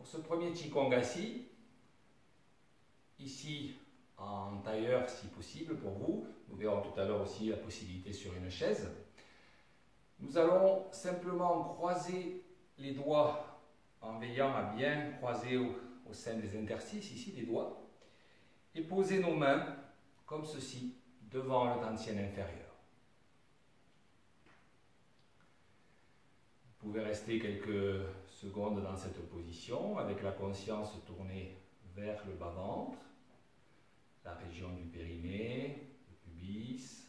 ce premier Qigong assis, ici en tailleur si possible pour vous, nous verrons tout à l'heure aussi la possibilité sur une chaise, nous allons simplement croiser les doigts en veillant à bien croiser au sein des interstices ici des doigts et poser nos mains comme ceci devant le dantian inférieur. Vous pouvez rester quelques secondes dans cette position avec la conscience tournée vers le bas-ventre, la région du périnée, le pubis.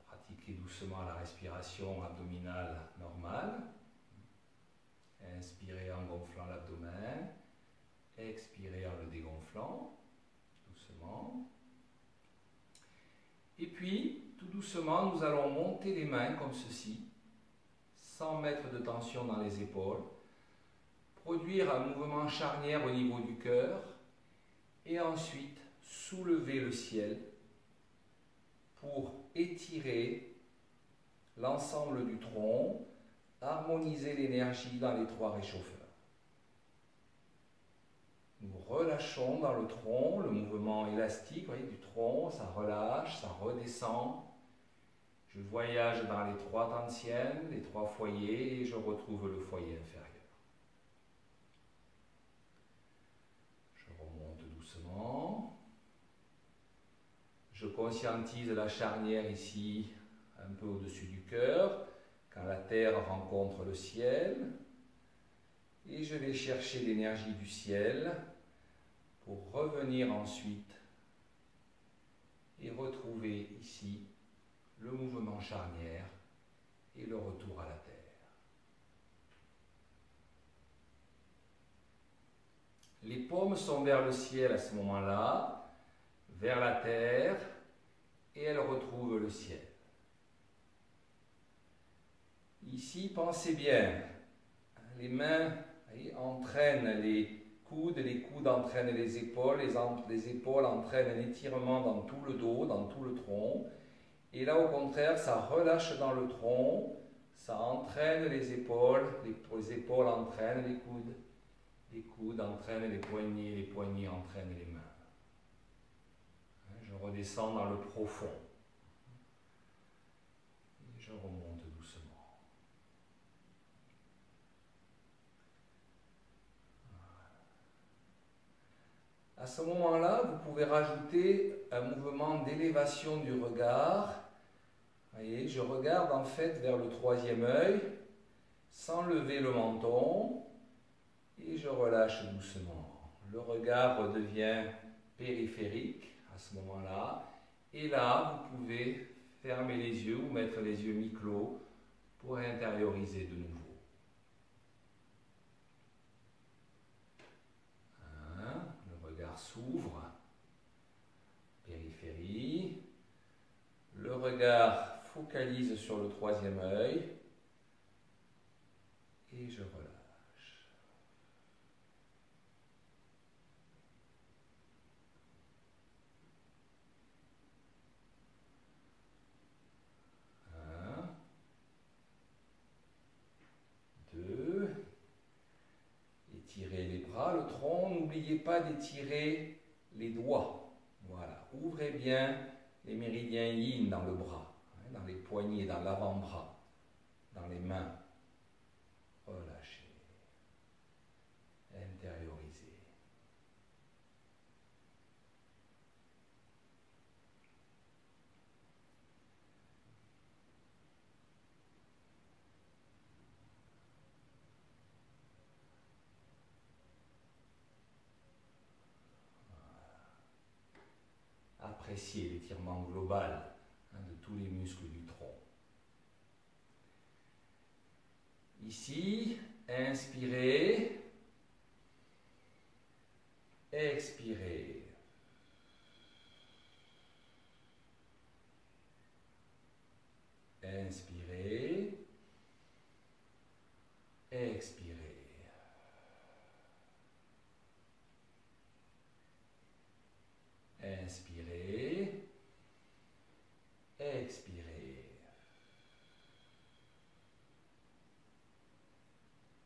Pratiquez doucement la respiration abdominale normale. Inspirez en gonflant l'abdomen, expirez en le dégonflant, doucement. Et puis, tout doucement, nous allons monter les mains comme ceci, sans mettre de tension dans les épaules, produire un mouvement charnière au niveau du cœur, et ensuite soulever le ciel pour étirer l'ensemble du tronc, harmoniser l'énergie dans les trois réchauffeurs. Nous relâchons dans le tronc le mouvement élastique, vous voyez, du tronc, ça relâche, ça redescend. Je voyage dans les trois dantians, les trois foyers, et je retrouve le foyer inférieur. Je remonte doucement. Je conscientise la charnière ici, un peu au-dessus du cœur, quand la terre rencontre le ciel. Et je vais chercher l'énergie du ciel pour revenir ensuite et retrouver ici le mouvement charnière et le retour à la terre. Les paumes sont vers le ciel à ce moment-là, vers la terre, et elles retrouvent le ciel. Ici, pensez bien, les mains entraînent les coudes entraînent les épaules entraînent un étirement dans tout le dos, dans tout le tronc. Et là, au contraire, ça relâche dans le tronc, ça entraîne les épaules entraînent les coudes entraînent les poignets entraînent les mains. Je redescends dans le profond. Et je remonte doucement. À ce moment-là, vous pouvez rajouter un mouvement d'élévation du regard. Voyez, je regarde en fait vers le troisième œil, sans lever le menton, et je relâche doucement. Le regard redevient périphérique à ce moment-là, et là, vous pouvez fermer les yeux ou mettre les yeux mi-clos pour intérioriser de nouveau. Le regard s'ouvre, périphérie. Le regard focalise sur le troisième œil et je relâche. Un, deux. Étirez les bras, le tronc. N'oubliez pas d'étirer les doigts. Voilà. Ouvrez bien les méridiens yin dans le bras, dans les poignets, dans l'avant-bras, dans les mains. Relâchez. Intériorisez. Appréciez l'étirement global de tous les muscles du tronc. Ici, inspirez, expirez. Inspirez, expirez. Inspirez, expirez.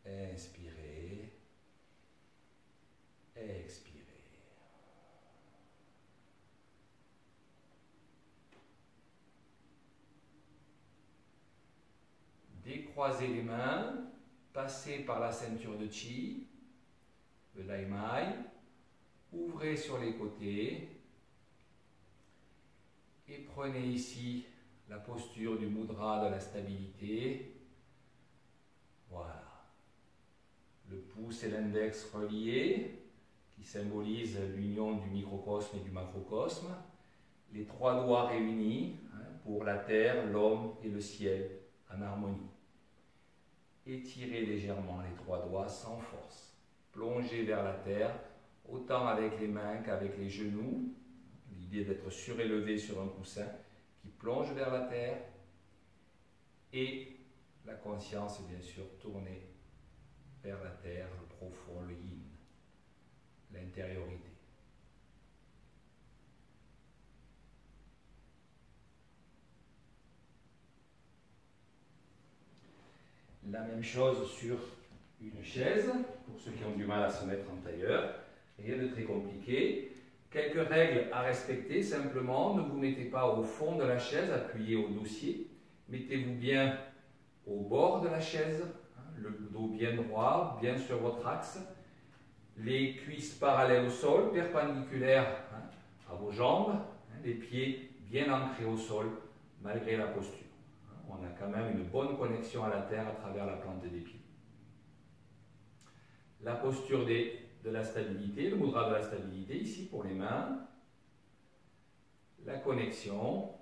Inspirez, croisez les mains, passez par la ceinture de Chi, le Dai Mai, ouvrez sur les côtés et prenez ici la posture du mudra de la stabilité. Voilà. Le pouce et l'index reliés, qui symbolisent l'union du microcosme et du macrocosme. Les trois doigts réunis pour la terre, l'homme et le ciel en harmonie. Étirez légèrement les trois doigts sans force. Plongez vers la terre, autant avec les mains qu'avec les genoux. L'idée d'être surélevé sur un coussin qui plonge vers la terre. Et la conscience, bien sûr, tournée vers la terre, le profond, le yin, l'intériorité. La même chose sur une chaise, pour ceux qui ont du mal à se mettre en tailleur, rien de très compliqué. Quelques règles à respecter, simplement, ne vous mettez pas au fond de la chaise, appuyé au dossier, mettez-vous bien au bord de la chaise, le dos bien droit, bien sur votre axe, les cuisses parallèles au sol, perpendiculaires à vos jambes, les pieds bien ancrés au sol, malgré la posture. On a quand même une bonne connexion à la terre à travers la plante des pieds. La posture de la stabilité, le mudra de la stabilité, ici pour les mains. La connexion.